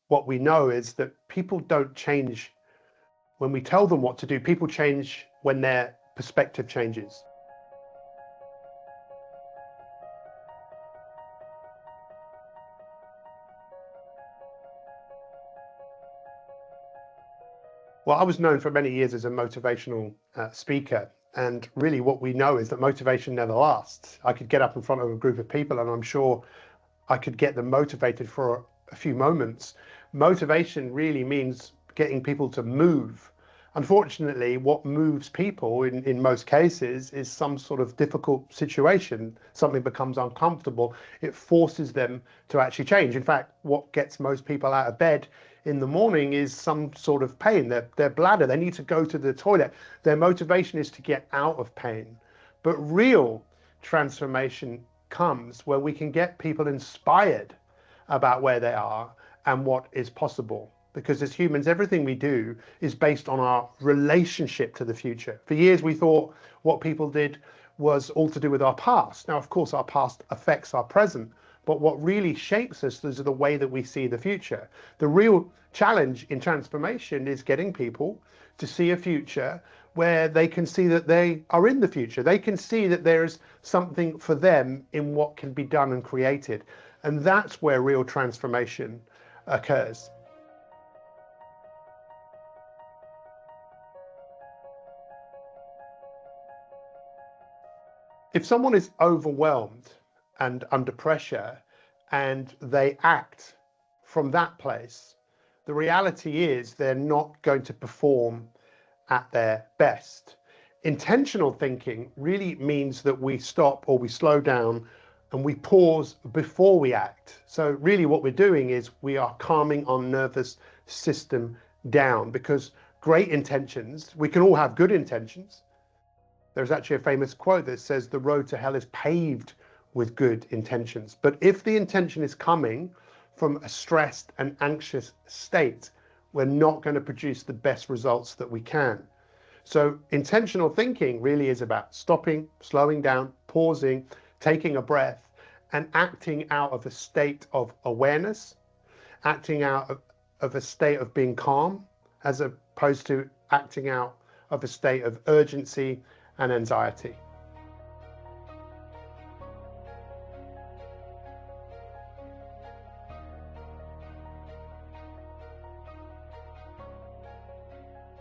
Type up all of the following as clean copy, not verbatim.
what we know is that people don't change when we tell them what to do. People change when their perspective changes. Well, I was known for many years as a motivational speaker. And really what we know is that motivation never lasts. I could get up in front of a group of people and I'm sure I could get them motivated for a few moments. Motivation really means getting people to move. Unfortunately, what moves people in most cases is some sort of difficult situation. Something becomes uncomfortable. It forces them to actually change. In fact, what gets most people out of bed in the morning is some sort of pain. Their bladder, they need to go to the toilet. Their motivation is to get out of pain. But real transformation comes where we can get people inspired about where they are and what is possible. Because as humans, everything we do is based on our relationship to the future. For years, we thought what people did was all to do with our past. Now, of course, our past affects our present, but what really shapes us is the way that we see the future. The real challenge in transformation is getting people to see a future where they can see that they are in the future. They can see that there is something for them in what can be done and created. And that's where real transformation occurs. If someone is overwhelmed and under pressure and they act from that place, the reality is they're not going to perform at their best. Intentional thinking really means that we stop or we slow down and we pause before we act. So really what we're doing is we are calming our nervous system down, because great intentions, we can all have good intentions. There's actually a famous quote that says the road to hell is paved with good intentions. But if the intention is coming from a stressed and anxious state, we're not going to produce the best results that we can. So intentional thinking really is about stopping, slowing down, pausing, taking a breath, and acting out of a state of awareness, acting out of a state of being calm, as opposed to acting out of a state of urgency and anxiety.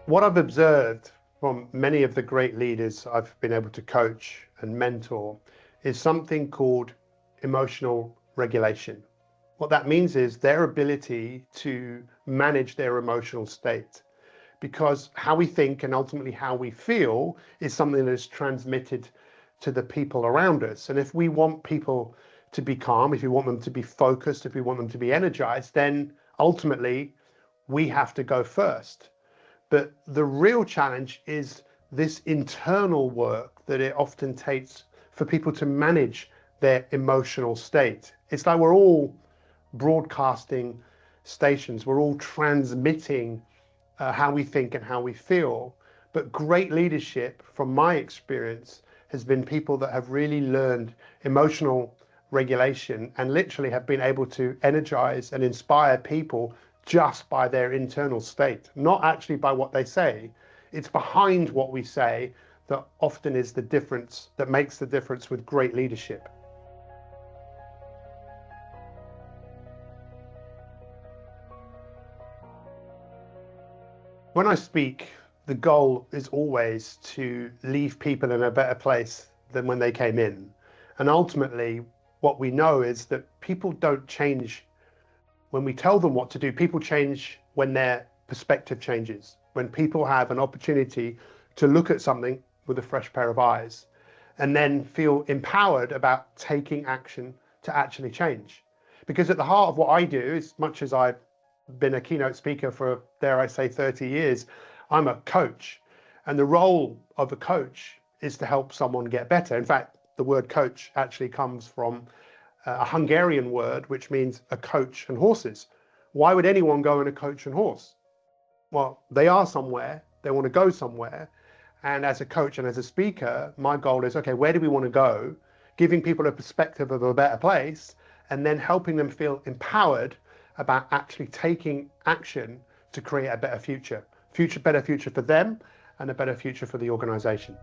What I've observed from many of the great leaders I've been able to coach and mentor is something called emotional regulation. What that means is their ability to manage their emotional state, because how we think and ultimately how we feel is something that is transmitted to the people around us. And if we want people to be calm, if we want them to be focused, if we want them to be energized, then ultimately we have to go first. But the real challenge is this internal work that it often takes for people to manage their emotional state. It's like we're all broadcasting stations, we're all transmitting how we think and how we feel. But great leadership, from my experience, has been people that have really learned emotional regulation and literally have been able to energize and inspire people just by their internal state, not actually by what they say. It's behind what we say that often is the difference, that makes the difference with great leadership. When I speak, the goal is always to leave people in a better place than when they came in. And ultimately, what we know is that people don't change when we tell them what to do. People change when their perspective changes, when people have an opportunity to look at something with a fresh pair of eyes and then feel empowered about taking action to actually change. Because at the heart of what I do, as much as I've been a keynote speaker for, dare I say, 30 years, I'm a coach. And the role of a coach is to help someone get better. In fact, the word coach actually comes from a Hungarian word, which means a coach and horses. Why would anyone go in a coach and horse? Well, they are somewhere, they want to go somewhere. And as a coach and as a speaker, my goal is, okay, where do we want to go? Giving people a perspective of a better place and then helping them feel empowered about actually taking action to create a better future, better future for them and a better future for the organization.